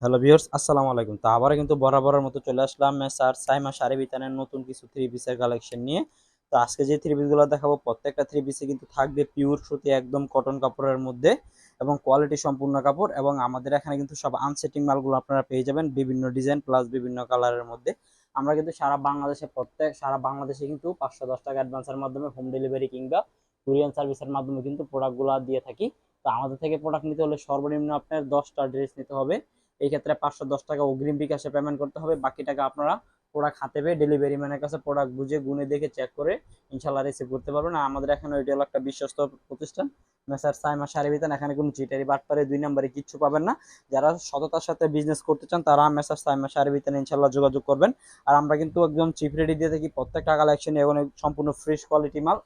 Hello viewers, আসসালামু আলাইকুম। তো আবারও কিন্তু বরাবরের মতো চলে আসলাম মেসার সাইমা শাড়ি বিতানের নতুন কিছু থ্রি পিসের কালেকশন নিয়ে। তো আজকে যে থ্রি পিসগুলো দেখাবো প্রত্যেকটা থ্রি পিসে কিন্তু থাকবে পিওর সুতি একদম কটন কাপড়ের মধ্যে এবং কোয়ালিটি সম্পূর্ণ কাপড়। এবং আমাদের এখানে কিন্তু সব আনসেটিং মালগুলো আপনারা পেয়ে যাবেন বিভিন্ন ডিজাইন প্লাস বিভিন্ন কালারের মধ্যে। আমরা কিন্তু সারা বাংলাদেশে কিন্তু 510 টাকা অ্যাডভান্সের মাধ্যমে হোম ডেলিভারি কিংবা কুরিয়ার সার্ভিসের মাধ্যমে কিন্তু প্রোডাক্টগুলো দিয়ে থাকি। তো আমাদের থেকে প্রোডাক্ট নিতে হলে সর্বনিম্ন আপনার 10টা ড্রেস নিতে হবে। এই ক্ষেত্রে 510 টাকা অগ্রিম বিকাশে পেমেন্ট করতে হবে, বাকি টাকা আপনারা প্রোডাক্ট হাতে পেয়ে ডেলিভারি ম্যানের কাছে প্রোডাক্ট বুঝে গুনে দেখে চেক করে ইনশাল্লাহ রিসিভ করতে পারবেন। আর আমাদের এখানে ওইটা হলো একটা বিশ্বস্ত প্রতিষ্ঠান মেসার সাইমা শাড়ি বিতান। এখানে কোনো চিটারি বাটপারে দুই নম্বরে কিচ্ছু পাবেন না। যারা সততার সাথে বিজনেস করতে চান তারা মেসার সাইমা শাড়ি বিতান ইনশাল্লাহ যোগাযোগ করবেন। আর আমরা কিন্তু একদম চিপ রেডি দিয়ে থাকি প্রত্যেকটা কালেকশন এবং সম্পূর্ণ ফ্রেশ কোয়ালিটি মাল।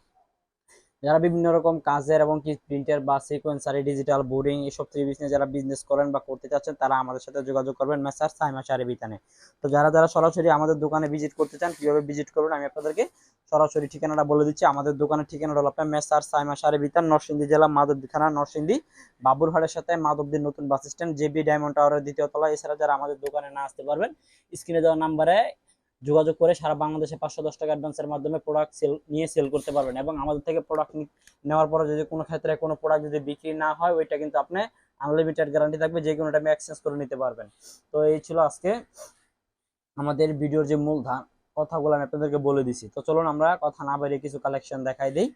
যারা বিভিন্ন রকম কাজের এবং কি প্রিন্টার বা সিকোয়েন্সারি ডিজিটাল বোর্ডিং এসব থ্রি বিজনেস যারা বিজনেস করেন বা করতে চাচ্ছেন তারা আমাদের সাথে যোগাযোগ করবেন মেসার সাইমা শাড়ি বিতানে। তো যারা যারা সরাসরি আমাদের দোকানে ভিজিট করতে চান কিভাবে ভিজিট করবেন আমি আপনাদেরকে সরাসরি ঠিকানাটা বলে দিচ্ছি। আমাদের দোকানের ঠিকানাটা হলো আপনার মেসার সাইমা শাড়ি বিতান, নরসিংদী জেলা মাধবদী থানা, নরসিংদী বাবুরহাটের সাথে মাধবদী নতুন বাস স্ট্যান্ড, জেবি ডায়মন্ড টাওয়ারের দ্বিতীয় তলা। এছাড়া যারা আমাদের দোকানে না আসতে পারবেন স্ক্রিনে দেওয়া নাম্বারে যোগাযোগ করে সারা বাংলাদেশে 510 টাকা অ্যাডভান্সের মাধ্যমে প্রোডাক্ট সেল করতে পারবেন। এবং আমাদের থেকে প্রোডাক্ট নেওয়ার পরে যদি কোনো ক্ষেত্রে কোনো প্রোডাক্ট যদি বিক্রি না হয় ওইটা কিন্তু আপনি আনলিমিটেড গ্যারান্টি থাকবে, যে কোনো টাইমে এক্সচেঞ্জ করে নিতে পারবেন। তো এই ছিল আজকে আমাদের ভিডিওর যে মূল কথাগুলো আমি আপনাদেরকে বলে দিছি। তো চলুন আমরা কথা না বাড়িয়ে কিছু কালেকশন দেখাই দিই।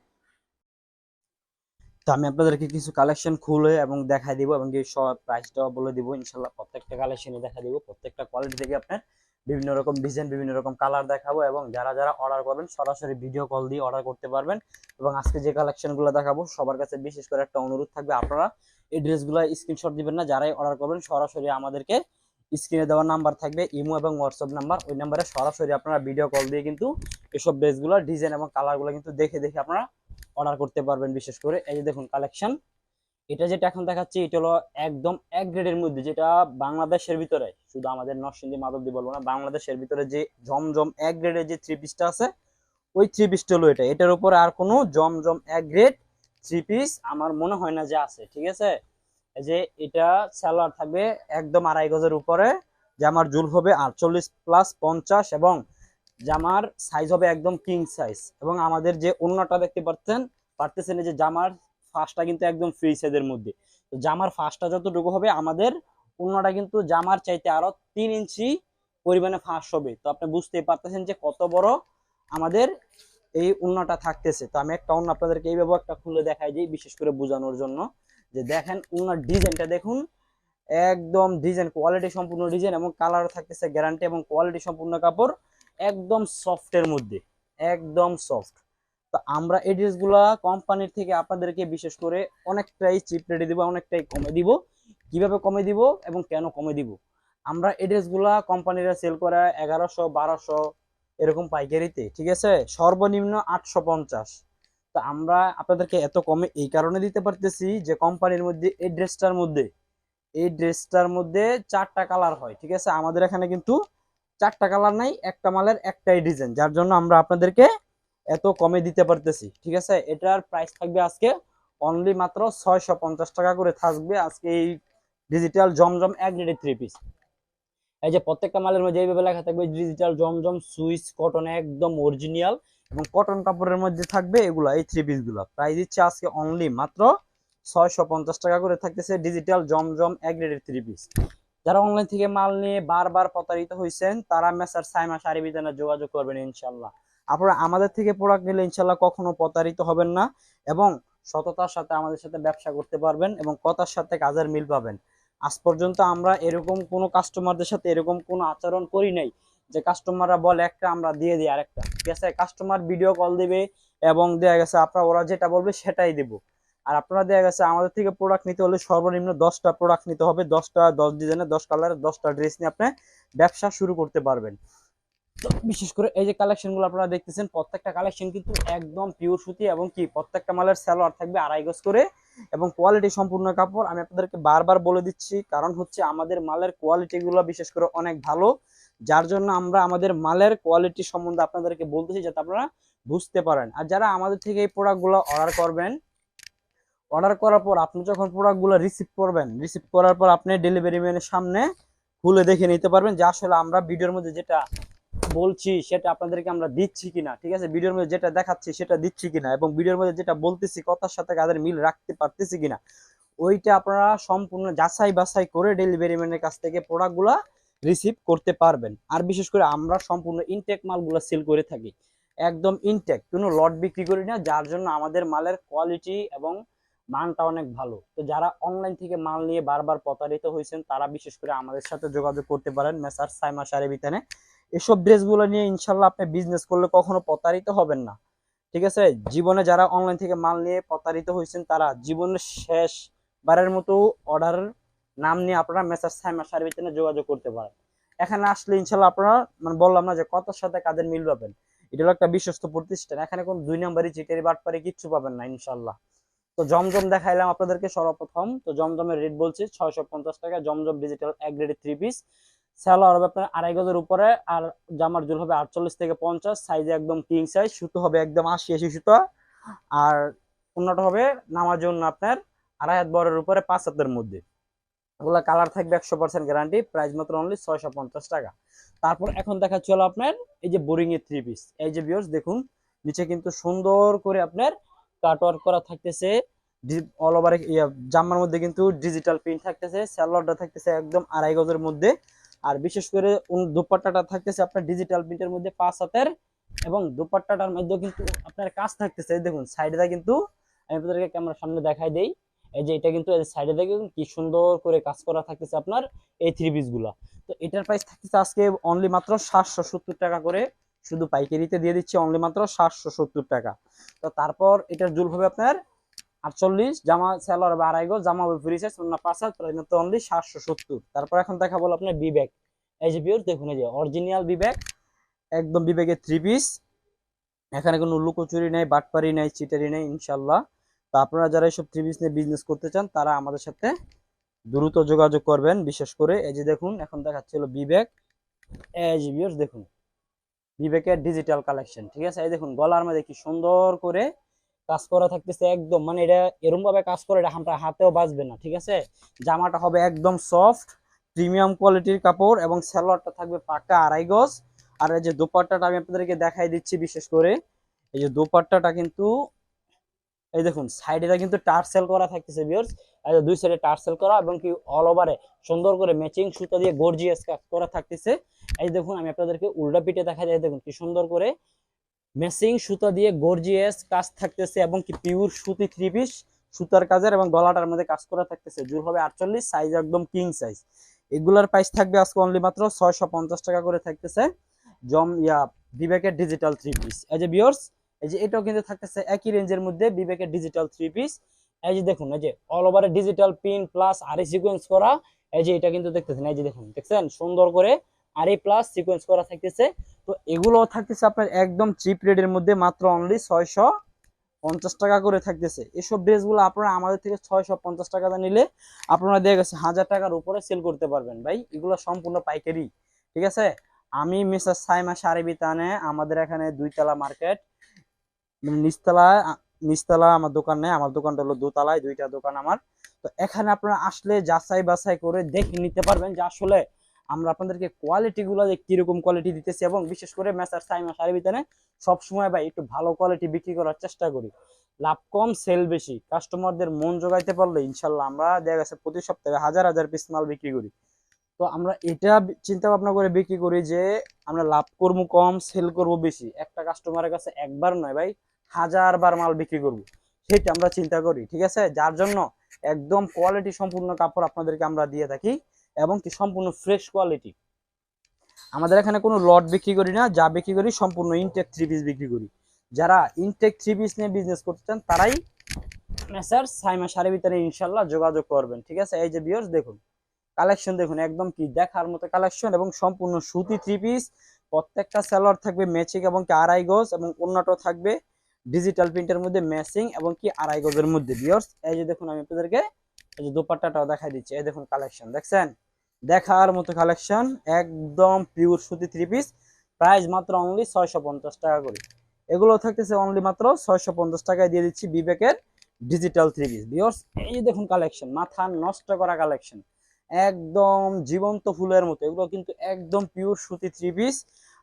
তো আমি আপনাদেরকে কিছু কালেকশন খুলে এবং দেখাই দিব এবং এই সব প্রাইসটাও বলে দিব ইনশাল্লাহ। প্রত্যেকটা কালেকশনই দেখা দিব, প্রত্যেকটা কোয়ালিটি থেকে আপনার বিভিন্ন রকম ডিজাইন বিভিন্ন রকম কালার দেখাবো। এবং যারা যারা অর্ডার করবেন সরাসরি ভিডিও কল দিয়ে অর্ডার করতে পারবেন। এবং আজকে যে কালেকশনগুলো দেখাবো সবার কাছে বিশেষ করে একটা অনুরোধ থাকবে, আপনারা এই ড্রেসগুলো স্ক্রিনশট দিবেন না। যারাই অর্ডার করবেন সরাসরি আমাদেরকে স্ক্রিনে দেওয়া নাম্বার থাকবে ইমো এবং হোয়াটসঅ্যাপ নাম্বার, ওই নাম্বারে সরাসরি আপনারা ভিডিও কল দিয়ে কিন্তু এসব ড্রেসগুলো ডিজাইন এবং কালারগুলো কিন্তু দেখে দেখে আপনারা অর্ডার করতে পারবেন। বিশেষ করে এই যে দেখুন কালেকশন, এটা যেটা এখন দেখাচ্ছি এটা হলো একদম এক গ্রেডের মধ্যে, যেটা বাংলাদেশের ভিতরে, শুধু আমাদের নরসিংদী মাধবদী বলবো না, বাংলাদেশের ভিতরে যে জমজম এক গ্রেডের যে থ্রি পিসটা আছে ওই থ্রি পিসটা হলো এটা। এটার উপরে আর কোনো জমজম এক গ্রেড থ্রি পিস আমার মনে হয় না যে আছে, ঠিক আছে। এই যে এটা সালোয়ার থাকবে একদম 2.5 গজের উপরে, জামার জুল হবে 48+50 এবং জামার সাইজ হবে একদম কিং সাইজ। এবং আমাদের যে ওড়নাটা দেখতে পারতেছেন এই যে জামার ফাঁসটা কিন্তু একদম ফ্রি সাইজের মধ্যে। তো জামার ফাঁসটা যতটুকু হবে আমাদের ওড়নাটা কিন্তু জামার চাইতে আরো 3 ইঞ্চি পরিমাণে ফাঁস হবে। তো আপনি বুঝতেই পারতেছেন যে কত বড় আমাদের এই ওড়নাটা থাকতেছে। তো আমি একটা ওড়না আপনাদেরকে এইভাবে একটা খুলে দেখাই দিই বিশেষ করে বোঝানোর জন্য। যে দেখেন ওড়নার ডিজাইনটা দেখুন, একদম ডিজাইন কোয়ালিটি সম্পূর্ণ ডিজাইন এবং কালার থাকতেছে গ্যারান্টি এবং কোয়ালিটি সম্পূর্ণ কাপড় একদম সফটের মধ্যে, একদম সফট। তো আমরা এই ড্রেসগুলা কোম্পানির থেকে আপনাদেরকে বিশেষ করে অনেকটাই চিপ রেটে দিব, অনেকটাই কমে দিব। কিভাবে কমে দিব এবং কেন কমে দিব, আমরা এই ড্রেসগুলা কোম্পানিরা সেল করে 1100 1200 এরকম পাইকারিতে, ঠিক আছে, সর্বনিম্ন 850। তো আমরা আপনাদেরকে এত কমে এই কারণে দিতে পারতেছি যে কোম্পানির মধ্যে এই ড্রেসটার মধ্যে 4টা কালার হয়, ঠিক আছে। আমাদের এখানে কিন্তু 4টা কালার নাই, একটা মালের একটাই ডিজাইন, যার জন্য আমরা আপনাদেরকে এত কমে দিতে পারতেছি, ঠিক আছে। এটার প্রাইস থাকবে আজকে অনলি মাত্র 650 টাকা করে থাকবে আজকে এই ডিজিটাল জমজম এক গ্রেডের থ্রি পিস। এই যে প্রত্যেকটা মালের মধ্যে এইভাবে লেখা থাকবে ডিজিটাল জমজম সুইস কটন, একদম অরিজিনাল এবং কটন কাপড়ের মধ্যে থাকবে এগুলা, এই থ্রি পিস গুলা প্রাইস দিচ্ছে আজকে অনলি মাত্র 650 টাকা করে থাকতেছে ডিজিটাল জমজম এক গ্রেডের থ্রি পিস। যারা অনলাইন থেকে মাল নিয়ে বারবার প্রতারিত হয়েছেন তারা মেসার সাইমা শাড়ি বিতানে যোগাযোগ করবেন ইনশাল্লাহ। আপনারা আমাদের থেকে প্রোডাক্ট নিলে ইনশাল্লাহ কখনো প্রতারিত হবেন না এবং সততার সাথে আমাদের সাথে ব্যবসা করতে পারবেন এবং কথার সাথে কাজের মিল পাবেন। আজ পর্যন্ত আমরা এরকম কোনো কাস্টমারদের সাথে এরকম কোনো আচরণ করি নাই যে কাস্টমাররা বলে একটা আমরা দিয়ে দিই আরেকটা, ঠিক আছে। কাস্টমার ভিডিও কল দিবে এবং দেয়া গেছে আপনারা ওরা যেটা বলবে সেটাই দেবো। আর আপনারা দেয়া গেছে আমাদের থেকে প্রোডাক্ট নিতে হলে সর্বনিম্ন 10টা প্রোডাক্ট নিতে হবে, 10 ডিজাইনের 10 কালারের 10টা ড্রেস নিয়ে আপনি ব্যবসা শুরু করতে পারবেন। তো বিশেষ করে এই যে কালেকশনগুলো আপনারা দেখতেছেন প্রত্যেকটা কালেকশন কিন্তু একদম পিওর সুতি এবং কি প্রত্যেকটা মালের সালোয়ার থাকবে 2.5 গজ করে এবং কোয়ালিটি সম্পূর্ণ কাপড়। আমি আপনাদেরকে বারবার বলে দিচ্ছি কারণ হচ্ছে আমাদের মালের কোয়ালিটি গুলো বিশেষ করে অনেক ভালো, যার জন্য আমরা আমাদের মালের কোয়ালিটি সম্বন্ধে আপনাদেরকে বলতেছি যাতে আপনারা বুঝতে পারেন। আর যারা আমাদের থেকে এই প্রোডাক্টগুলো অর্ডার করবেন, অর্ডার করার পর আপনি যখন প্রোডাক্টগুলো রিসিভ করবেন, রিসিভ করার পর আপনি ডেলিভারি ম্যানের সামনে খুলে দেখে নিতে পারবেন যে আসলে আমরা ভিডিওর মধ্যে যেটা বলছি সেটা আপনাদেরকে আমরা দিচ্ছি কিনা, ঠিক আছে, ভিডিওর মধ্যে যেটা দেখাচ্ছি সেটা দিচ্ছি কিনা, এবং ভিডিওর মধ্যে যেটা বলতেছি কথার সাথে কাদের মিল রাখতে পারতেছি কিনা, ওইটা আপনারা সম্পূর্ণ যাচাই বাছাই করে ডেলিভারি ম্যানের কাছ থেকে প্রোডাক্টগুলা রিসিভ করতে পারবেন। আর বিশেষ করে আমরা সম্পূর্ণ ইনটেক মালগুলো সেল করে থাকি, একদম ইনটেক, কোনো লট বিক্রি করি না, যার জন্য আমাদের মালের কোয়ালিটি এবং মানটা অনেক ভালো। তো যারা অনলাইন থেকে মাল নিয়ে বারবার প্রতারিত হয়েছেন তারা বিশেষ করে আমাদের সাথে যোগাযোগ করতে পারেন মেসার সাইমা শাড়ি বিতানে। এসব ড্রেসগুলো নিয়ে ইনশাল্লাহ আপনি বিজনেস করলে কখনো প্রতারিত হবেন না, ঠিক আছে। জীবনে যারা অনলাইন থেকে মাল নিয়ে প্রতারিত হয়েছেন তারা জীবনের শেষ বারের মতো অর্ডার নাম নিয়ে আপনারা মেসার সাইমা শাড়ি বিতানে যোগাযোগ করতে পারেন। এখানে আসলে ইনশাল্লাহ আপনারা মানে বললাম না যে কতর সাথে কাদের মিল পাবেন, এটা হলো একটা বিশ্বস্ত প্রতিষ্ঠান, এখানে কোনো দুই নাম্বারই চিটারি বাটপারি কিচ্ছু পাবেন না ইনশাল্লাহ। তো জমজম দেখাইলাম আপনাদেরকে সর্বপ্রথম। তো জমজমের রেট বলছি 650 টাকা, জমজম ডিজিটাল এক গ্রেডের 3 পিস, সালোয়ার হবে আপনার 2.5 গজের উপরে, আর জামার জুল হবে 48 থেকে 50, সাইজে একদম কিং সাইজ, সুতো হবে একদম 80 সুতো, আর অন্যটা হবে নামার জন্য আপনার 2.5 হাত বরের উপরে 5 হাতের মধ্যে। ওগুলা কালার থাকবে 100% গ্যারান্টি, প্রাইস মাত্র অনলি 650 টাকা। তারপর এখন দেখাচ্ছি হলো আপনার এই যে বোরিং এর 3 পিস। এই যে ভিউয়ার্স দেখুন, নিচে কিন্তু সুন্দর করে আপনার কাটওয়ার্ক করা থাকতেছে, অল ওভার জামার মধ্যে কিন্তু ডিজিটাল প্রিন্ট থাকতেছে, সালোয়ারটা থাকতেছে একদম 2.5 গজের মধ্যে, আর বিশেষ করে দুপাট্টাটা থাকতেছে আপনার ডিজিটাল প্রিন্টের মধ্যে 5 হাতের, এবং দুপাট্টাটার মধ্যে কিন্তু আপনার কাজ থাকতেছে। দেখুন সাইডে কিন্তু আমি আপনাদেরকে ক্যামেরার সামনে দেখাই দেই, এই যে এটা কিন্তু সাইডে দেখুন কি সুন্দর করে কাজ করা থাকতেছে আপনার এই 3 পিস গুলা। তো এটার প্রাইস থাকতেছে আজকে অনলি মাত্র 770 টাকা করে, শুধু পাইকারিতে দিয়ে দিচ্ছি অনলি মাত্র 770 টাকা। তো তারপর এটার জুল হবে আপনার 48, জামা সালোয়ার হবে 2.5 গজ, জামা হবে ফ্রি সাইজ, অন্য 5 হাত, প্রাইস মাত্র অনলি 770। তারপর এখন দেখাবো আপনার বিবেক। এই যে ভিউয়ার্স দেখুন, এই যে অরিজিনাল বিবেক, একদম বিবেকের 3 পিস, এখানে কোনো লুকোচুরি নেই, বাটপারি নেই, চিটারি নেই ইনশাল্লাহ। তো আপনারা যারা এইসব 3 পিস নিয়ে বিজনেস করতে চান তারা আমাদের সাথে দ্রুত যোগাযোগ করবেন। বিশেষ করে এই যে দেখুন এখন দেখাচ্ছিল বিবেক, এই যে ভিউয়ার্স দেখুন বিবেকের ডিজিটাল কালেকশন, ঠিক আছে। এই দেখুন গলার মধ্যে কি সুন্দর করে কাজ করা থাকতেছে, একদম মানে এটা এরকম ভাবে কাজ করে এটা আমরা হাতেও বাজবে না, ঠিক আছে। জামাটা হবে একদম সফট প্রিমিয়াম কোয়ালিটির কাপড়, এবং সালোয়ারটা থাকবে পাকা 2.5 গজ। আর এই যে দোপাট্টাটা আমি আপনাদেরকে দেখাই দিচ্ছি, বিশেষ করে এই যে দোপাট্টাটা কিন্তু এই দেখুন সাইডে কিন্তু টার্সেল করা থাকতেছে ভিউয়ার্স, এই যে দুই সাইডে টার্সেল করা, এবং কি অল ওভারে সুন্দর করে ম্যাচিং সুতা দিয়ে গর্জিয়াস কাজ করা থাকতেছে। এই দেখুন আমি আপনাদেরকে উল্টা পিঠে দেখা যায়, দেখুন কি সুন্দর করে ম্যাচিং সুতা দিয়ে গর্জিয়াস কাজ থাকতেছে, এবং কি পিওর সুতি 3 পিস সুতার কাজের, এবং গলাটার মধ্যে কাজ করা থাকতেছে। জুল হবে 48, সাইজ একদম কিং সাইজ। এগুলার প্রাইস থাকবে আজকে অনলি মাত্র 650 টাকা করে থাকতেছে, বিবেকের ডিজিটাল 3 পিস। এই যে ভিউয়ার্স এই যে এটাও কিন্তু থাকতেছে একই রেঞ্জের মধ্যে, বিবেকের ডিজিটাল 3 পিস। এই যে দেখুন এই যে অল ওভারে ডিজিটাল পিন প্লাস আরি সিকোয়েন্স করা, এই যে এটা কিন্তু দেখতেছেন, এই যে দেখুন দেখছেন সুন্দর করে আরি প্লাস সিকোয়েন্স করা থাকতেছে। তো এগুলো থাকতেছে আপনার একদম চিপ রেটের মধ্যে, মাত্র অনলি 650 টাকা করে থাকতেছে। এসব ড্রেসগুলো আপনারা আমাদের থেকে 650 টাকা নিলে আপনারা দিয়ে গেছে 1000 টাকার উপরে সেল করতে পারবেন ভাই, এগুলো সম্পূর্ণ পাইকারি, ঠিক আছে। আমি মিসেস সাইমা শাড়ি বিতানে, আমাদের এখানে 2 তলা মার্কেট, নিচতলা নিচতলা আমার দোকান নেই, আমার দোকানটা হলো দোতলায়, 2টা দোকান আমার। তো এখানে আপনারা আসলে যাচাই বাছাই করে দেখে নিতে পারবেন যে আসলে আমরা আপনাদেরকে কোয়ালিটি গুলো যে কিরকম কোয়ালিটি দিতেছি, এবং বিশেষ করে মেসার সাইমা শাড়ি বিতানে সবসময় ভাই একটু ভালো কোয়ালিটি বিক্রি করার চেষ্টা করি, লাভ কম সেল বেশি, কাস্টমারদের মন জোগাইতে পারলে ইনশাল্লাহ আমরা দেখা গেছে প্রতি সপ্তাহে হাজার হাজার পিস মাল বিক্রি করি। তো আমরা এটা চিন্তা ভাবনা করে বিক্রি করি যে আমরা লাভ করবো কম, সেল করব বেশি, একটা কাস্টমারের কাছে একবার নয় ভাই 1000 বার মাল বিক্রি করব, সেটা আমরা চিন্তা করি, ঠিক আছে। যার জন্য একদম কোয়ালিটি সম্পূর্ণ কাপড় আপনাদেরকে আমরা দিয়ে থাকি, এবং কি সম্পূর্ণ ফ্রেশ কোয়ালিটি। আমাদের এখানে কোনো লট বিক্রি করি না, যা বিক্রি করি সম্পূর্ণ ইনটেক 3 পিস বিক্রি করি। যারা ইনটেক 3 পিস নিয়ে বিজনেস করতে চান তারাই মেসার সাইমা শাড়ি বিতানে ইনশাল্লাহ যোগাযোগ করবেন, ঠিক আছে। এই যে ভিউয়ার্স দেখুন কালেকশন দেখুন, একদম কি দেখার মতো কালেকশন, এবং সম্পূর্ণ সুতি 3 পিস, প্রত্যেকটা সালোয়ার থাকবে ম্যাচিং, এবং কি 2.5 গজ, এবং অন্যটাও থাকবে ডিজিটাল প্রিন্টের মধ্যে ম্যাচিং, এবং কি 2.5 গজের মধ্যে। ভিউয়ার্স এই যে দেখুন আমি আপনাদেরকে এই যে দোপাট্টাটাও দেখাই দিচ্ছি, এই দেখুন কালেকশন দেখছেন, দেখার মতো কালেকশন, একদম পিওর সুতি 3 পিস, প্রাইস মাত্র অনলি 650 টাকা করে। এগুলো থাকতেছে অনলি মাত্র 650 টাকায় দিয়ে দিচ্ছি বিবেকের ডিজিটাল 3 পিস। ভিউয়ার্স এই যে দেখুন কালেকশন, মাথা নষ্ট করা কালেকশন, একদম জীবন্ত ফুলের মতো। এগুলো কিন্তু একদম পিওর সুতি থ্রি পিস।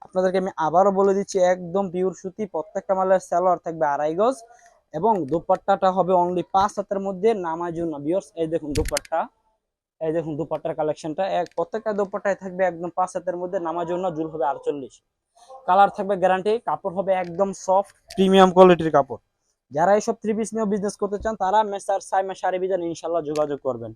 আপনাদেরকে আমি আবারও বলে দিচ্ছি, একদম পিওর সুতি। প্রত্যেকটা মালের সালোয়ার থাকবে 2.5 গজ এবং দোপাট্টাটা হবে অনলি 5 হাতের মধ্যে নামার জন্য ভিউয়ার্স। এই দেখুন দোপাট্টা, এই দেখুন দোপাট্টার কালেকশনটা, প্রত্যেকটা দোপাট্টায় থাকবে একদম 5 হাতের মধ্যে নামার জন্য। জুল হবে 48, কালার থাকবে গ্যারান্টি, কাপড় হবে একদম সফট প্রিমিয়াম কোয়ালিটির কাপড়। যারা এইসব থ্রি পিস নিয়ে বিজনেস করতে চান তারা মেসার সাইমা শাড়ি বিজান ইনশাল্লাহ যোগাযোগ করবেন।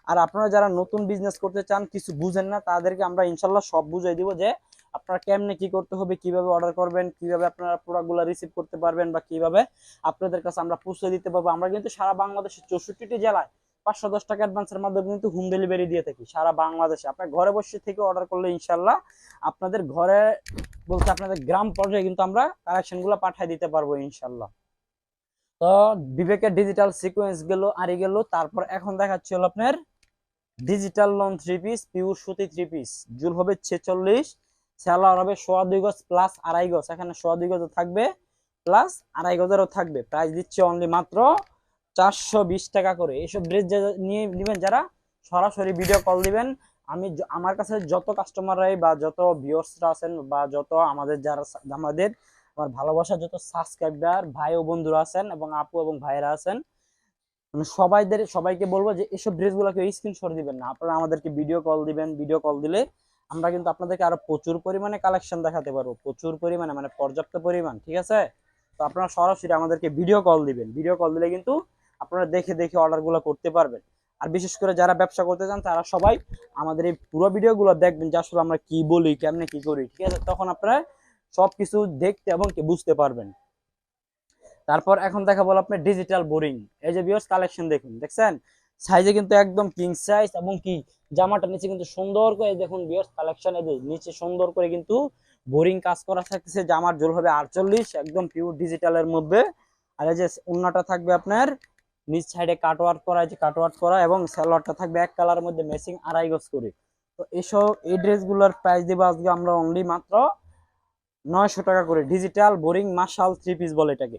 আর আপনারা যারা নতুন বিজনেস করতে চান, কিছু বুঝেন না, তাদেরকে আমরা ইনশাল্লাহ সব বুঝিয়ে দিব যে আপনারা কেমনে কি করতে হবে, কিভাবে অর্ডার করবেন, কিভাবে আপনারা প্রোডাক্টগুলো রিসিভ করতে পারবেন, বা কিভাবে আপনাদের কাছে আমরা পৌঁছে দিতে পারবো। আমরা কিন্তু সারা বাংলাদেশের 64টি জেলায় 510 টাকা অ্যাডভান্সের মাধ্যমে কিন্তু হোম ডেলিভারি দিয়ে থাকি সারা বাংলাদেশে। আপনার ঘরে বসে থেকে অর্ডার করলে ইনশাল্লাহ আপনাদের ঘরে বলতে আপনাদের গ্রাম পর্যায়ে কিন্তু আমরা কালেকশন গুলো পাঠিয়ে দিতে পারবো ইনশাল্লাহ। তো বিবেকের ডিজিটাল সিকোয়েন্স গেল, আরি গেল। তারপর এখন দেখাচ্ছি হলো আপনার digital lawn three piece, pure সুতি থ্রি পিস। জুল হবে 46, সেলার হবে 2.5 গজ প্লাস 2.5 গজ। এখানে 2.5 গজ থাকবে প্লাস 2.5 গজেরও থাকবে। প্রাইস দিচ্ছে অনলি মাত্র 420 টাকা করে। এইসব ড্রেস নিয়ে নেবেন যারা, সরাসরি ভিডিও কল দিবেন। আমি আমার কাছে যত কাস্টমাররাই বা যত ভিউয়ার্সরা আছেন বা যত আমাদের যারা আমাদের আমার ভালোবাসা যত সাবস্ক্রাইবার ভাই ও বন্ধুরা আছেন এবং আপু এবং ভাইরা আছেন, আমি সবাইকে বলবো যে এসব ড্রেসগুলোকে স্ক্রিনশট দিবেন না, আপনারা আমাদেরকে ভিডিও কল দিবেন। ভিডিও কল দিলে আমরা কিন্তু আপনাদেরকে আরো প্রচুর পরিমাণে কালেকশন দেখাতে পারবো, প্রচুর পরিমাণে মানে পর্যাপ্ত পরিমাণ, ঠিক আছে? তো আপনারা সরাসরি আমাদেরকে ভিডিও কল দিবেন। ভিডিও কল দিলে কিন্তু আপনারা দেখে দেখে অর্ডারগুলো করতে পারবেন। আর বিশেষ করে যারা ব্যবসা করতে চান তারা সবাই আমাদের এই পুরো ভিডিওগুলো দেখবেন যে আসলে আমরা কি বলি, কেমনে কি করি, ঠিক আছে? তখন আপনারা সবকিছু দেখতে এবং বুঝতে পারবেন। তারপর এখন দেখা বলো আপনার ডিজিটাল বোরিং। এই যে ভিউয়ার্স কালেকশন দেখুন, দেখছেন সাইজে কিন্তু একদম কিং সাইজ এবং কি জামাটা নিচে কিন্তু সুন্দর করে দেখুন ভিউয়ার্স কালেকশন। এই যে নিচে সুন্দর করে কিন্তু বোরিং কাজ করা থাকতেছে। জামার জোল হবে 48, একদম পিওর ডিজিটালের মধ্যে। আর এই যে ওন্নাটা থাকবে আপনার নিচ সাইডে কাটওয়ার্ক করা, এই যে কাটওয়ার্ক করা, এবং সালোয়ারটা থাকবে এক কালারের মধ্যে ম্যাচিং 2.5 গজ করে। তো এসব এই ড্রেসগুলোর প্রাইস দিব আজকে আমরা অনলি মাত্র 900 টাকা করে। ডিজিটাল বোরিং মাশাল থ্রি পিস বলে এটাকে।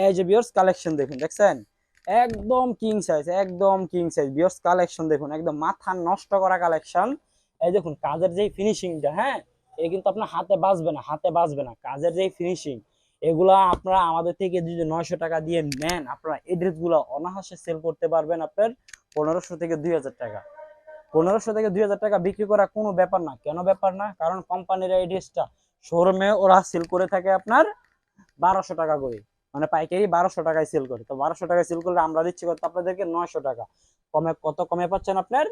এই যে ভিউয়ার্স কালেকশন দেখুন, দেখছেন একদম কিং সাইজ, একদম কিং সাইজ। ভিউয়ার্স কালেকশন দেখুন, একদম মাথা নষ্ট করা কালেকশন। এই দেখুন কাজের যেই ফিনিশিংটা, হ্যাঁ এটা কিন্তু আপনার হাতে বাজবে না, হাতে বাজবে না। কাজের যেই ফিনিশিং, এগুলা আপনারা আমাদের থেকে যদি 900 টাকা দিয়ে নেন, আপনারা এই ড্রেসগুলো অনায়াসে সেল করতে পারবেন আপনার 1500 থেকে 2000 টাকা। 1500 থেকে 2000 টাকা বিক্রি করা কোনো ব্যাপার না। কেন ব্যাপার না? কারণ কোম্পানির এই ড্রেসটা শোরুমে ওরা সেল করে থাকে আপনার 1200 টাকা করে, মানে পাইকারি 1200 টাকায় সেল করে। তো 1200 টাকায় সেল করলে আমরা দিচ্ছি কত আপনাদেরকে? 900 টাকা। কমে কত কমে পাচ্ছেন আপনার?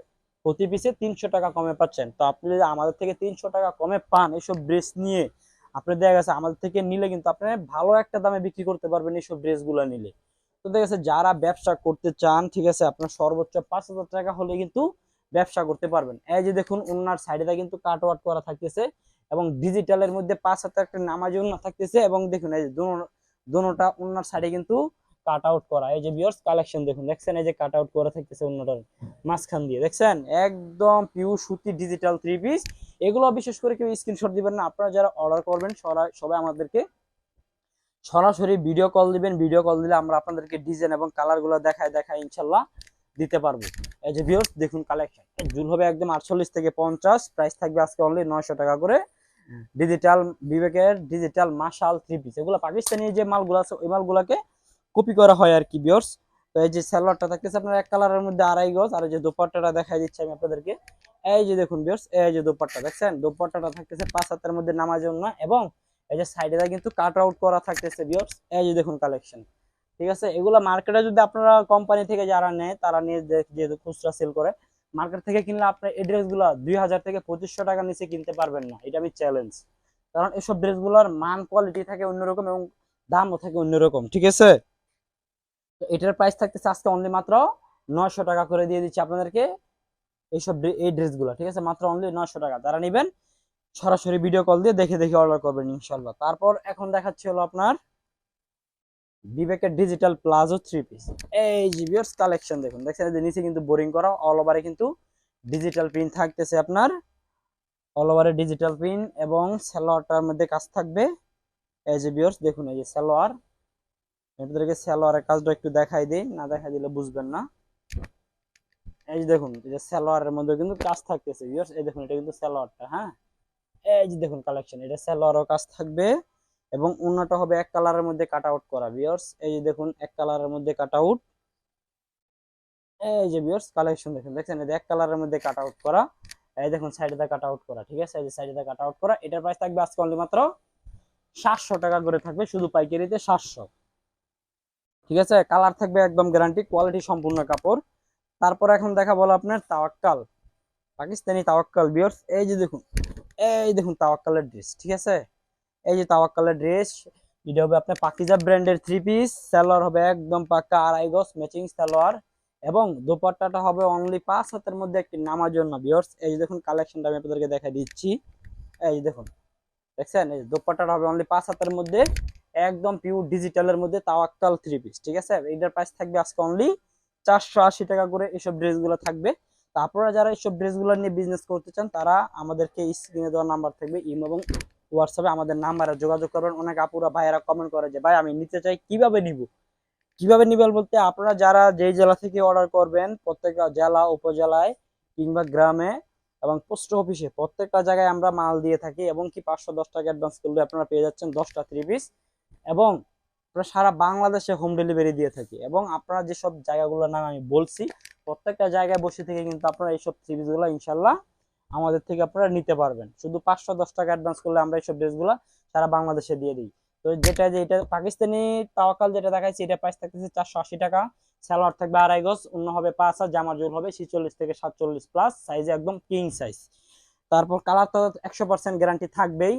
প্রতি পিসে 300 টাকা কমে পাচ্ছেন। তো আপনি যদি আমাদের থেকে 300 টাকা কমে পান এইসব ড্রেস নিয়ে, আপনি দেখা গেছে আমাদের থেকে নিলে কিন্তু আপনি ভালো একটা দামে বিক্রি করতে পারবেন এইসব ড্রেসগুলো নিলে। তো দেখা গেছে যারা ব্যবসা করতে চান, ঠিক আছে, আপনার সর্বোচ্চ 5000 টাকা হলে কিন্তু ব্যবসা করতে পারবেন। এই যে দেখুন ওনার সাইডে কিন্তু কাটওয়ার্ক করা থাকতেছে এবং ডিজিটালের মধ্যে 5 হাতের একটা নামাজ ওন্না থাকতেছে। এবং দেখুন এই যে দোনোটা ওন্নার সাইডে কিন্তু কাট আউট করা। এই যে ভিউয়ার্স কালেকশন দেখুন, দেখছেন এই যে কাট আউট করা থাকতেছে ওন্নাটার মাঝখান দিয়ে, দেখছেন একদম পিওর সুতি ডিজিটাল থ্রি পিস। এগুলো বিশেষ করে কেউ স্ক্রিনশট দিবেন না। আপনারা যারা অর্ডার করবেন সবাই আমাদেরকে সরাসরি ভিডিও কল দিবেন। ভিডিও কল দিলে আমরা আপনাদেরকে ডিজাইন এবং কালারগুলো দেখায় ইনশাল্লাহ দিতে পারবো। এই যে ভিউয়ার্স দেখুন কালেকশন, জুল হবে একদম 48 থেকে 50। প্রাইস থাকবে আজকে অনলি 900 টাকা করে। ডিজিটাল বিবেকের ডিজিটাল মাশাল থ্রি পিস। এগুলো পাকিস্তানি যে মালগুলো আছে ওই মালগুলোকে কপি করা হয় আর কি ভিউয়ার্স। তো এই যে সালোয়ারটা থাকতেছে আপনার এক কালারের মধ্যে 2.5 গজ। আর এই যে দোপাট্টাটা দেখাই দিচ্ছি আমি আপনাদেরকে। এই যে দেখুন ভিউয়ার্স, এই যে দোপাট্টা দেখছেন, দোপাট্টাটা থাকতেছে 5 হাতের মধ্যে নামাজ ওন্না এবং এই যে সাইডে কিন্তু কাট আউট করা থাকতেছে ভিউয়ার্স। এই যে দেখুন কালেকশন, ঠিক আছে? এগুলো মার্কেটে যদি আপনারা কোম্পানি থেকে যারা নেয় তারা নিয়ে যেহেতু খুচরা সেল করে, মার্কেট থেকে কিনলে আপনার এই ড্রেসগুলো 2000 থেকে 2500 টাকার নিচে কিনতে পারবেন না। এটা আমি চ্যালেঞ্জ। কারণ এসব ড্রেসগুলোর মান কোয়ালিটি থাকে অন্যরকম এবং দামও থাকে অন্যরকম, ঠিক আছে? তো এটার প্রাইস থাকতেছে আজকে অনলি মাত্র 900 টাকা করে দিয়ে দিচ্ছি আপনাদেরকে এইসব এই ড্রেসগুলো, ঠিক আছে? মাত্র অনলি 900 টাকা। যারা নেবেন সরাসরি ভিডিও কল দিয়ে দেখে দেখে অর্ডার করবেন ইনশাল্লাহ। তারপর এখন দেখাচ্ছি হলো আপনার বিবেকের ডিজিটাল প্লাজো থ্রি পিস। এই যে ভিউয়ার্স কালেকশন দেখুন, দেখছেন যে নিচে কিন্তু বোরিং করা, অল ওভারে কিন্তু ডিজিটাল প্রিন্ট থাকতেছে আপনার, অল ওভারে ডিজিটাল প্রিন্ট এবং সালোয়ারটার মধ্যে কাজ থাকবে। এই যে ভিউয়ার্স দেখুন এই যে সালোয়ার, আপনাদেরকে সালোয়ারের কাজটা একটু দেখাই দিই, না দেখাই দিলে বুঝবেন না। এই যে দেখুন, এই যে সালোয়ারের মধ্যে কিন্তু কাজ থাকতেছে ভিউয়ার্স, এই দেখুন এটা কিন্তু সালোয়ারটা, হ্যাঁ। এই যে দেখুন কালেকশন, এটা সালোয়ারও কাজ থাকবে এবং অন্যটা হবে এক কালারের মধ্যে কাট আউট করা ভিউয়ার্স। এই যে দেখুন এক কালারের মধ্যে কাট আউট, এই যে ভিউয়ার্স কালেকশন দেখুন, দেখছেন এই যে এক কালারের মধ্যে কাট আউট করা, এই দেখুন সাইডে দা কাট আউট করা, ঠিক আছে, এই যে সাইডে দা কাট আউট করা। এটার প্রাইস থাকবে আজকে অনলি মাত্র 700 টাকা করে থাকবে, শুধু পাইকারিতে 700, ঠিক আছে। কালার থাকবে একদম গ্যারান্টি, কোয়ালিটি সম্পূর্ণ কাপড়। তারপর এখন দেখা বলো আপনার তাওয়াক্কাল, পাকিস্তানি তাওয়াক্কাল ভিউয়ার্স। এই যে দেখুন, এই দেখুন তাওয়াক্কালের ড্রেস, ঠিক আছে। এই যে তাওয়াক্কালের ড্রেস, এটা হবে আপনার পাকিজা ব্র্যান্ডের 3 পিস, সালোয়ার হবে একদম পাক্কা আড়াই গজ ম্যাচিং সালোয়ার এবং দোপাট্টাটা হবে অনলি 5 হাতের মধ্যে একটি নামার জন্য ভিউয়ার্স। এই যে দেখুন কালেকশনটা আমি আপনাদেরকে দেখাই দিচ্ছি, এই যে দেখুন, দেখছেন এই দোপাট্টাটা হবে অনলি 5 হাতের মধ্যে একদম পিওর ডিজিটালের মধ্যে তাওয়াক্কাল 3 পিস, ঠিক আছে। এইটার প্রাইস থাকবে আজকে অনলি 480 টাকা করে এসব ড্রেসগুলো থাকবে। তো আপনারা যারা এইসব ড্রেসগুলো নিয়ে বিজনেস করতে চান তারা আমাদেরকে স্ক্রিনে দেওয়া নাম্বার থাকবে ইমো এবং হোয়াটসঅ্যাপে আমাদের নাম্বারে যোগাযোগ করবেন। অনেক আপুরা ভাইয়েরা কমেন্ট করে যে ভাই আমি নিতে চাই, কিভাবে নিব, কিভাবে নিবেন বলতে আপনারা যারা যেই জেলা থেকে অর্ডার করবেন প্রত্যেকটা জেলা উপজেলায় কিংবা গ্রামে এবং পোস্ট অফিসে প্রত্যেকটা জায়গায় আমরা মাল দিয়ে থাকি এবং কি 510 টাকা অ্যাডভান্স করলে আপনারা পেয়ে যাচ্ছেন 10টা 3 পিস এবং আমরা সারা বাংলাদেশে হোম ডেলিভারি দিয়ে থাকি। এবং আপনারা যেসব জায়গাগুলোর নাম আমি বলছি প্রত্যেকটা জায়গায় বসে থেকে কিন্তু আপনারা এইসব 3 পিসগুলো ইনশাল্লাহ আমাদের থেকে আপনারা নিতে পারবেন। শুধু 510 টাকা অ্যাডভান্স করলে আমরা এইসব ড্রেসগুলো সারা বাংলাদেশে দিয়ে দিই। তো যেটা যে এটা পাকিস্তানি তাওয়াক্কাল যেটা দেখাইছি এটা প্রাইস থাকতেছে 480 টাকা, সালোয়ার থাকবে আড়াই গজ, অন্য হবে 5 আর জামার জোল হবে 46 থেকে 47 প্লাস সাইজে একদম কিং সাইজ। তারপর কালার তো 100% গ্যারান্টি থাকবেই।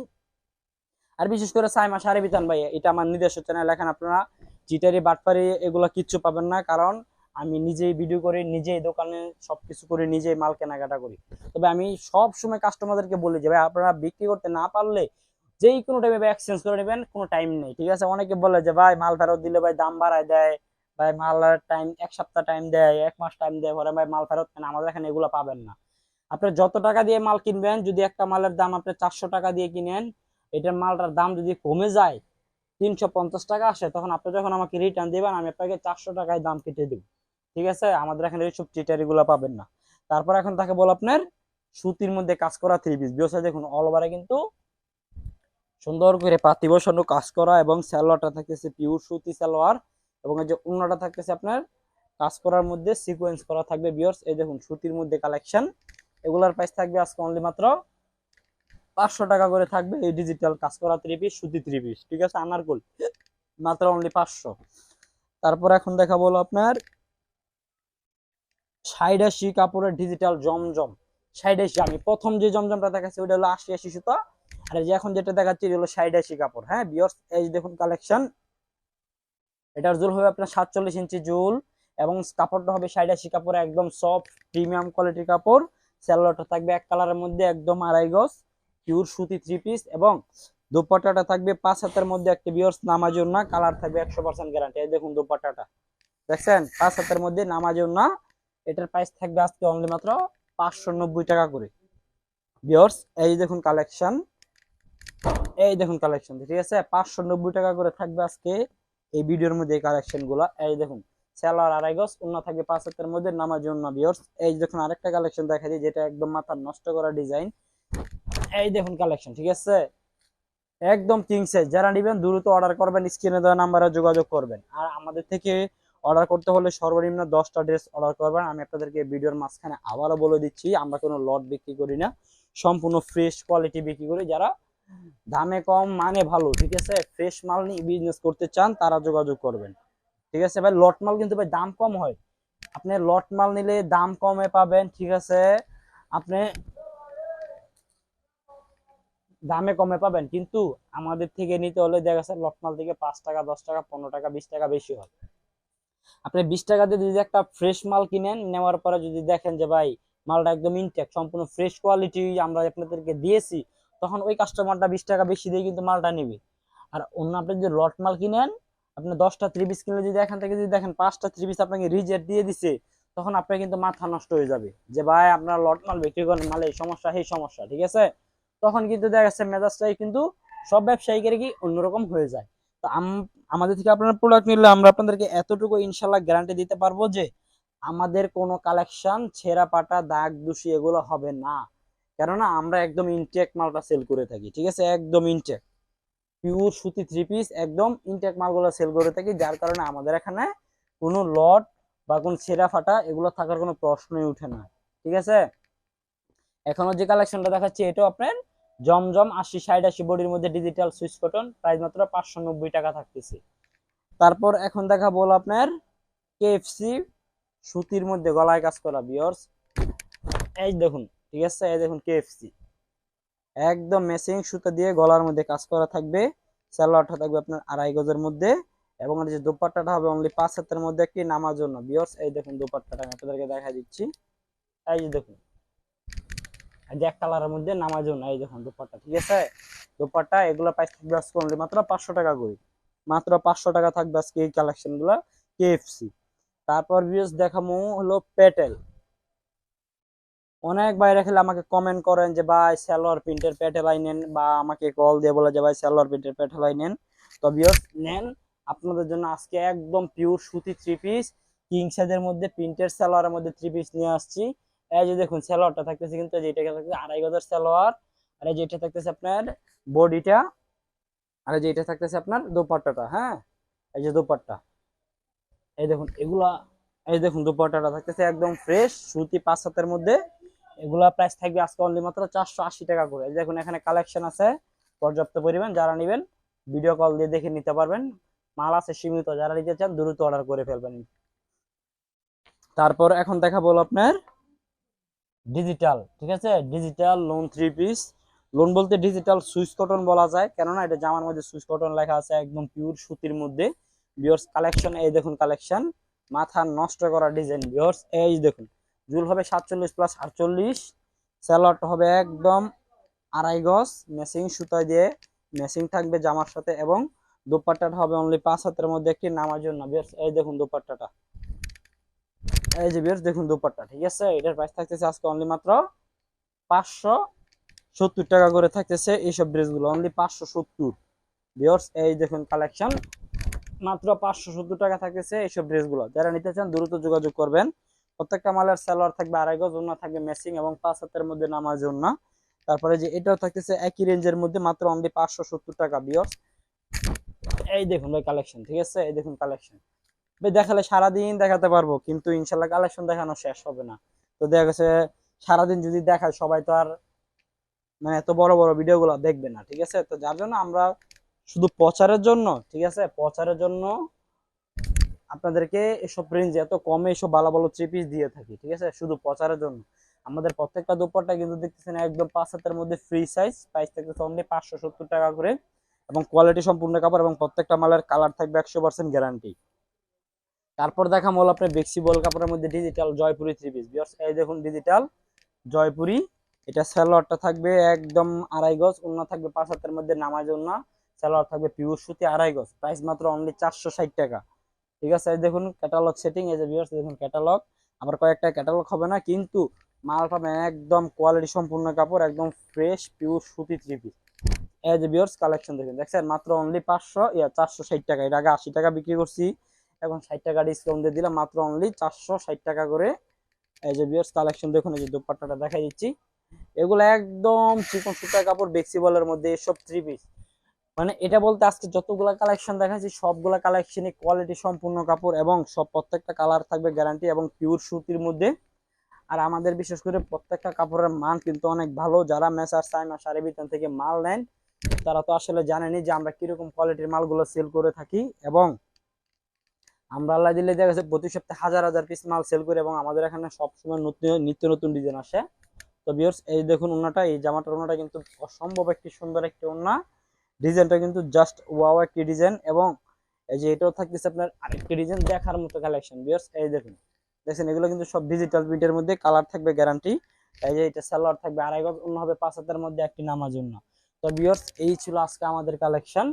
আর বিশেষ করে সাইমা শাড়ি বিতান ভাই, এটা আমার নিজস্ব চ্যানেল, এখন আপনারা চিটারি বাটপারি এগুলো কিচ্ছু পাবেন না, কারণ আমি নিজেই ভিডিও করি, নিজেই দোকানে সবকিছু করি, নিজেই মাল কেনাকাটা করি। তবে আমি সব সময় কাস্টমারদেরকে বলি যে ভাই আপনারা বিক্রি করতে না পারলে যেই কোনো টাইমে এক্সচেঞ্জ করে নেবেন, কোনো টাইম নেই, ঠিক আছে। অনেকে বলে যে ভাই মাল ফেরত দিলে ভাই দাম বাড়ায় দেয়, ভাই মালের টাইম 1 সপ্তাহ টাইম দেয়, 1 মাস টাইম দেয়, পরে ভাই মাল ফেরত নেন। আমাদের এখানে এগুলো পাবেন না। আপনি যত টাকা দিয়ে মাল কিনবেন, যদি একটা মালের দাম আপনি 400 টাকা দিয়ে কিনেন, এটার মালটার দাম যদি কমে যায় 350 টাকা আসে, তখন আপনি যখন আমাকে রিটার্ন দিবেন আমি আপনাকে 400 টাকায় দাম কেটে দিব, ঠিক আছে। আমাদের এখানে এইসব চিটারি গুলা পাবেন না। তারপর এখন তাকে বল আপনার সুতির মধ্যে কাজ করা 3 পিস বিয়সা, দেখুন অল ওভারে কিন্তু সুন্দর করে পাতি বসানো কাজ করা এবং সালোয়ারটা থাকতেছে পিওর সুতি সালোয়ার এবং এই যে ওন্নাটা থাকতেছে আপনার কাজ করার মধ্যে সিকোয়েন্স করা থাকবে বিয়র্স। এই দেখুন সুতির মধ্যে কালেকশন, এগুলার প্রাইস থাকবে আজকে অনলি মাত্র 500 টাকা করে থাকবে। এই ডিজিটাল কাজ করা 3 পিস সুতি 3 পিস, ঠিক আছে, আনারকল মাত্র অনলি 500। তারপর এখন দেখা বলো আপনার 60-80 কাপড়ের ডিজিটাল জমজম, 60-80, আমি প্রথম যে জমজমটা দেখাচ্ছি ওটা হলো 80-80 সুতা, আর যে এখন যেটা দেখাচ্ছি এটা হলো 60-80 কাপড়, হ্যাঁ বিয়র্স। এই দেখুন কালেকশন, এটার জুল হবে আপনার 47 ইঞ্চি জুল এবং কাপড়টা হবে 60-80 কাপড়, একদম সফট প্রিমিয়াম কোয়ালিটির কাপড়। সালোয়ারটা থাকবে এক কালারের মধ্যে একদম আড়াই গজ পিওর সুতি 3 পিস এবং দোপাট্টাটা থাকবে 5 হাতের মধ্যে একটা বিয়র্স নামাজুর না, কালার থাকবে 100% গ্যারান্টি। এই দেখুন দোপাট্টাটা দেখছেন 5 হাতের মধ্যে নামাজুর না। এটার প্রাইস থাকবে আজকে অনলি মাত্র 590 টাকা করে বিয়র্স। এই দেখুন কালেকশন, এই দেখুন কালেকশন, ঠিক আছে, 590 টাকা করে থাকবে আজকে এই ভিডিওর মধ্যে এই কালেকশন গুলা। এই দেখুন সালোয়ার আড়াই গজ, ওন্না থাকবে 5 হাতের মধ্যে নামাজ ওন্না বিয়র্স। এই দেখুন আরেকটা কালেকশন দেখা দিই যেটা একদম মাথা নষ্ট করা ডিজাইন। এই দেখুন কালেকশন, ঠিক আছে, একদম কিং সাইজ। যারা নেবেন দ্রুত অর্ডার করবেন, স্ক্রিনে দেওয়া নাম্বারে যোগাযোগ করবেন। আর আমাদের থেকে অর্ডার করতে হলে সর্বনিম্ন 10টা ড্রেস অর্ডার করবেন। আমি আপনাদেরকে ভিডিওর মাঝখানে আবারও বলে দিচ্ছি আমরা কোনো লট বিক্রি করি না, সম্পূর্ণ ফ্রেশ কোয়ালিটি বিক্রি করি। যারা দামে কম মানে ভালো, ঠিক আছে, ফ্রেশ মাল নিয়ে বিজনেস করতে চান তারা যোগাযোগ করবেন, ঠিক আছে ভাই। লট মাল কিন্তু ভাই দাম কম হয়, আপনি লট মাল নিলে দাম কমে পাবেন, ঠিক আছে, আপনি দামে কমে পাবেন, কিন্তু আমাদের থেকে নিতে হলে দেখা যাচ্ছে লট মাল থেকে 5 টাকা 10 টাকা 15 টাকা 20 টাকা বেশি হয়। আপনি 20 টাকা দিয়ে যদি একটা ফ্রেশ মাল কিনেন, নেওয়ার পরে যদি দেখেন যে ভাই মালটা একদম ইনটেক সম্পূর্ণ ফ্রেশ কোয়ালিটি আমরা আপনাদেরকে দিয়েছি, তখন ওই কাস্টমারটা 20 টাকা বেশি দিয়ে কিন্তু মালটা নিবে। আর অন্য আপনি যদি লট মাল কিনেন, আপনি 10টা 3 পিস কিনলে যদি এখান থেকে যদি দেখেন 5টা 3 পিস আপনাকে রিজেক্ট দিয়ে দিছে, তখন আপনার কিন্তু মাথা নষ্ট হয়ে যাবে যে ভাই আপনার লট মাল বিক্রি করেন, মালে এই সমস্যা সেই সমস্যা, ঠিক আছে। তখন কিন্তু দেখা যাচ্ছে মেজাজটাই কিন্তু সব ব্যবসায়ীদের কি অন্যরকম হয়ে যায়। তো আমাদের থেকে আপনারা প্রোডাক্ট নিলে আমরা আপনাদেরকে এতটুকু ইনশাল্লাহ গ্যারান্টি দিতে পারবো যে আমাদের কোনো কালেকশন ছেঁড়া পাটা দাগ দুষি এগুলো হবে না, কেননা আমরা একদম ইনটেক মালটা সেল করে থাকি, ঠিক আছে, একদম ইনটেক পিওর সুতি থ্রি পিস একদম ইনটেক মালগুলো সেল করে থাকি, যার কারণে আমাদের এখানে কোনো লট বা কোনো ছেঁড়া ফাটা এগুলো থাকার কোনো প্রশ্নই উঠে না, ঠিক আছে। এখনো যে কালেকশনটা দেখাচ্ছি এটাও আপনার জমজম 80 60 80 বডির মধ্যে ডিজিটাল সুইচ কটন, প্রাইস মাত্র 590 টাকা থাকতেছে। তারপর এখন দেখাবো হলো আপনার কেএফসি সুতির মধ্যে গলায় কাজ করা ভিউয়ার্স, এই দেখুন, ঠিক আছে, এই দেখুন কেএফসি একদম ম্যাচিং সুতা দিয়ে গলার মধ্যে কাজ করা থাকবে, সালোয়ারটা থাকবে আপনার 2.5 গজের মধ্যে, এবং এর যে দোপাট্টাটা হবে অনলি 5 হাতের মধ্যে একটি নামার জন্য ভিউয়ার্স। এই দেখুন দোপাট্টাটা আমি আপনাদেরকে দেখাই দিচ্ছি, এই যে দেখুন এক কালারের মধ্যে নামার জন্য, এই দেখুন দোপাট্টা, ঠিক আছে। দোপাট্টা এগুলো প্রাইস থাকবে আজকে অনলি মাত্র 500 টাকা করে, মাত্র 500 টাকা থাকবে আজকে এই কালেকশন গুলো কেএফসি। তারপর ভিউয়ার্স দেখাবো হলো পেটেল। অনেক বাইরে খেলে আমাকে কমেন্ট করেন যে ভাই সালোয়ার প্রিন্টের পেটেল নেন, বা আমাকে কল দিয়ে বলে যে ভাই সালোয়ার প্রিন্টের পেটেল নেন। তো ভিউয়ার্স নেন, আপনাদের জন্য আজকে একদম পিওর সুতি থ্রি পিস কিং সাইজের মধ্যে প্রিন্টের সালোয়ারের মধ্যে থ্রি পিস নিয়ে আসছি। এই যে দেখুন সালোয়ারটা থাকতেছে কিন্তু যেটা থাকতেছে 2.5 গজের সালোয়ার, আর এই যেটা থাকতেছে আপনার বডিটা, আর এই যেটা থাকতেছে আপনার দোপাট্টাটা, হ্যাঁ এই যে দোপাট্টা, এই দেখুন এগুলা, এই দেখুন দোপাট্টাটা থাকতেছে একদম ফ্রেশ সুতি 5 হাতের মধ্যে, এগুলা প্রাইস থাকবে আজকে অনলি মাত্র 480 টাকা করে। দেখুন এখানে কালেকশন আছে পর্যাপ্ত পরিমাণ, যারা নেবেন ভিডিও কল দিয়ে দেখে নিতে পারবেন, মাল আছে সীমিত, যারা নিতে চান দ্রুত অর্ডার করে ফেলবেন। তারপর এখন দেখা বলো আপনার ডিজিটাল, ঠিক আছে, digital loan three piece. Loan বলতে ডিজিটাল সুইচ কটন বলা যায়, কেননা এটা জামার মধ্যে সুইচ কটন লেখা আছে, একদম পিওর সুতির মধ্যে ভিউয়ার্স কালেকশন। এই দেখুন কালেকশন, মাথা নষ্ট করা ডিজাইন ভিউয়ার্স, এই দেখুন জুল হবে 47+48, স্যালোয়ারটা হবে একদম 2.5 গজ ম্যাচিং সুতা দিয়ে ম্যাচিং থাকবে জামার সাথে, এবং দোপাট্টাটা হবে অনলি 5 হাতের মধ্যে একটি নামার জন্য ভিউয়ার্স। এই দেখুন দোপাট্টাটা, এই যে ভিউয়ার্স দেখুন দোপাট্টা, ঠিক আছে, এটার প্রাইস থাকতেছে আজকে অনলি মাত্র 570 টাকা করে থাকতেছে, এইসব ড্রেসগুলো অনলি 570 ভিউয়ার্স। এই দেখুন কালেকশন মাত্র 570 টাকা থাকতেছে এইসব ড্রেসগুলো, যারা নিতে চান দ্রুত যোগাযোগ করবেন। প্রত্যেকটা মালের সালোয়ার থাকবে 2.5 গজ, ওড়না থাকবে ম্যাচিং এবং 5 হাতের মধ্যে নামার জন্য। তারপরে যে এটাও থাকতেছে একই রেঞ্জের মধ্যে মাত্র অনলি 570 টাকা ভিউয়ার্স। এই দেখুন ভাই কালেকশন, ঠিক আছে, এই দেখুন কালেকশন ভাই, দেখালে সারাদিন দেখাতে পারবো কিন্তু ইনশাল্লাহ কালেকশন দেখানো শেষ হবে না। তো দেখা গেছে সারাদিন যদি দেখায় সবাই তো আর মানে এত বড় বড় ভিডিও গুলো দেখবে না, ঠিক আছে। তো যার জন্য আমরা শুধু প্রচারের জন্য, ঠিক আছে, প্রচারের জন্য আপনাদেরকে এসব রেঞ্জে এত কমে এসব ভালো ভালো থ্রি পিস দিয়ে থাকি, ঠিক আছে, শুধু প্রচারের জন্য। আমাদের প্রত্যেকটা দোপাট্টা কিন্তু দেখতেছেন একদম 5 হাতের মধ্যে ফ্রি সাইজ, প্রাইস থাকতেছে অনলি 570 টাকা করে, এবং কোয়ালিটি সম্পূর্ণ কাপড়, এবং প্রত্যেকটা মালের কালার থাকবে 100% গ্যারান্টি। তারপর দেখাম হলো আপনার বেক্সি বল কাপড়ের মধ্যে digital Jaipuri three piece viewers. এই দেখুন ডিজিটাল জয়পুরি, এটা সালোয়ারটা থাকবে একদম 2.5 গজ, ওড়না থাকবে 5 হাতের মধ্যে নামাজ ওড়না, সালোয়ার থাকবে পিওর সুতি 2.5 গজ, প্রাইস মাত্র অনলি 460 টাকা, ঠিক আছে। এই দেখুন ক্যাটালগ সেটিং, এই যে ভিউয়ার্স দেখুন ক্যাটালগ, আবার কয়েকটা ক্যাটালগ হবে না কিন্তু মাল পাবেন একদম কোয়ালিটি সম্পূর্ণ কাপড়, একদম ফ্রেশ পিওর সুতি থ্রি পিস। এই যে ভিউয়ার্স কালেকশন দেখুন, দেখছেন মাত্র অনলি 460 টাকা, এর আগে 80 টাকা বিক্রি করছি, এখন 60 টাকা ডিসকাউন্ট দিয়ে দিলাম, মাত্র অনলি 460 টাকা করে। এই যে ভিউয়ার্স কালেকশন দেখুন, এই যে দুপাট্টাটা দেখাই দিচ্ছি, এগুলো একদম চিকন সুতার কাপড় বেক্সিবলের মধ্যে এসব থ্রি পিস, মানে এটা বলতে আজকে যতগুলা কালেকশন দেখাচ্ছি সবগুলা কালেকশনই কোয়ালিটি সম্পূর্ণ কাপড়, এবং সব প্রত্যেকটা কালার থাকবে গ্যারান্টি এবং পিওর সুতির মধ্যে। আর আমাদের বিশেষ করে প্রত্যেকটা কাপড়ের মান কিন্তু অনেক ভালো, যারা মেসার সাইমা শাড়ি বিতান থেকে মাল নেন তারা তো আসলে জানেনি যে আমরা কিরকম কোয়ালিটির মালগুলো সেল করে থাকি, এবং আমরা আল্লাহ দিলে দেখা গেছে প্রতি সপ্তাহে হাজার হাজার পিস মাল সেল করি, এবং আমাদের এখানে সবসময় নতুন নিত্য নতুন ডিজাইন আসে। তো ভিউয়ার্স এই দেখুন ওন্নাটা, এই জামাটার ওন্নাটা কিন্তু অসম্ভব একটি সুন্দর একটি ওন্না, ডিজাইনটা কিন্তু জাস্ট ওয়াও একটি ডিজাইন, এবং এই যে এটাও থাকতেছে আপনার আরেকটি ডিজাইন দেখার মতো কালেকশন ভিউয়ার্স। এই দেখুন দেখছেন এগুলো কিন্তু সব ডিজিটাল প্রিন্টের মধ্যে, কালার থাকবে গ্যারান্টি। এই যে এটা সালোয়ার থাকবে 2.5 গজ, ওন্না হবে 5 হাতের মধ্যে একটি নামার জন্য। তো ভিউয়ার্স এই ছিল আজকে আমাদের কালেকশন।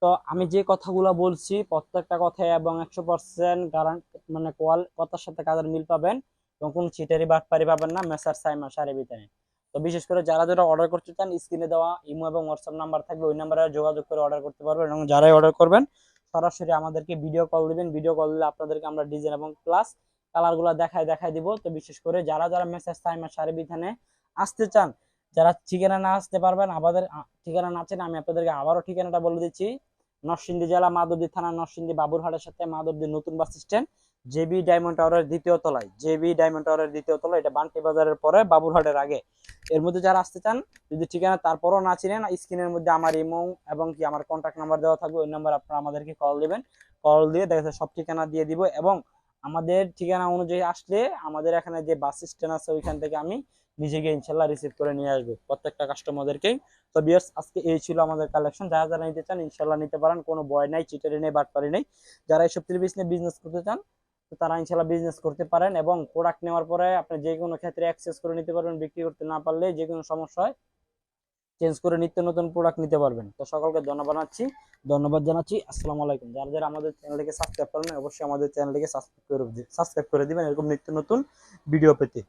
তো আমি যে কথাগুলো বলছি প্রত্যেকটা কথায় এবং 100% গ্যারান্টি, মানে কথার সাথে কাজের মিল পাবেন, এবং কোনো চিটারি বাটপারি পাবেন না মেসার সাইমা শাড়ি বিতানে। তো বিশেষ করে যারা যারা অর্ডার করতে চান স্ক্রিনে দেওয়া ইমো এবং হোয়াটসঅ্যাপ নাম্বার থাকবে, ওই নাম্বারে যোগাযোগ করে অর্ডার করতে পারবেন, এবং যারাই অর্ডার করবেন সরাসরি আমাদেরকে ভিডিও কল দিবেন, ভিডিও কল দিলে আপনাদেরকে আমরা ডিজাইন এবং প্লাস কালারগুলো দেখাই দিব। তো বিশেষ করে যারা যারা মেসেজ সাইমা শাড়ি বিধানে আসতে চান, যারা ঠিকানা না আসতে পারবেন, আমাদের ঠিকানা না চেন, আমি আপনাদেরকে আবারও ঠিকানাটা বলে দিচ্ছি। নরসিংদী জেলা মাধবদী থানা, নরসিংদী বাবুরহাটের সাথে মাধবদী নতুন বাস স্ট্যান্ড, জেবি ডায়মন্ড টাওয়ারের দ্বিতীয় তলায়, জেবি ডায়মন্ড টাওয়ারের দ্বিতীয় তলায়, এটা বান্টি বাজারের পরে বাবুরহাটের আগে। এর মধ্যে যারা আসতে চান, যদি ঠিকানা তারপরও না চিনেন, স্ক্রিনের মধ্যে আমার ইমো এবং কি আমার কন্ট্যাক্ট নাম্বার দেওয়া থাকবে, ওই নাম্বার আপনারা আমাদেরকে কল দিবেন। কল দিয়ে দেখা যাচ্ছে সব ঠিকানা দিয়ে দিব, এবং আমাদের ঠিকানা অনুযায়ী আসলে আমাদের এখানে যে বাস স্ট্যান্ড আছে ওইখান থেকে আমি নিজে গিয়ে ইনশাল্লাহ রিসিভ করে নিয়ে আসবো প্রত্যেকটা কাস্টমারদেরকেই। তো ভিউয়ার্স, আজকে এই ছিল আমাদের কালেকশন। যারা যারা নিতে চান ইনশাল্লাহ নিতে পারেন, কোনো ভয় নাই, চিটারি নেই, বাটপারি নেই। যারা এইসব থ্রি পিস নিয়ে বিজনেস করতে চান, তো তারা ইনশাল্লাহ বিজনেস করতে পারেন, এবং প্রোডাক্ট নেওয়ার পরে আপনি যে কোনো ক্ষেত্রে অ্যাক্সেস করে নিতে পারবেন। বিক্রি করতে না পারলে যে কোনো সমস্যা হয় চেঞ্জ করে নিত্য নতুন প্রোডাক্ট নিতে পারবেন। তো সকলকে ধন্যবাদ জানাচ্ছি। আসসালামু আলাইকুম। যারা যারা আমাদের চ্যানেলটিকে সাবস্ক্রাইব করেন, অবশ্যই আমাদের চ্যানেলটিকে সাবস্ক্রাইব করে দিবেন এরকম নিত্য নতুন ভিডিও পেতে।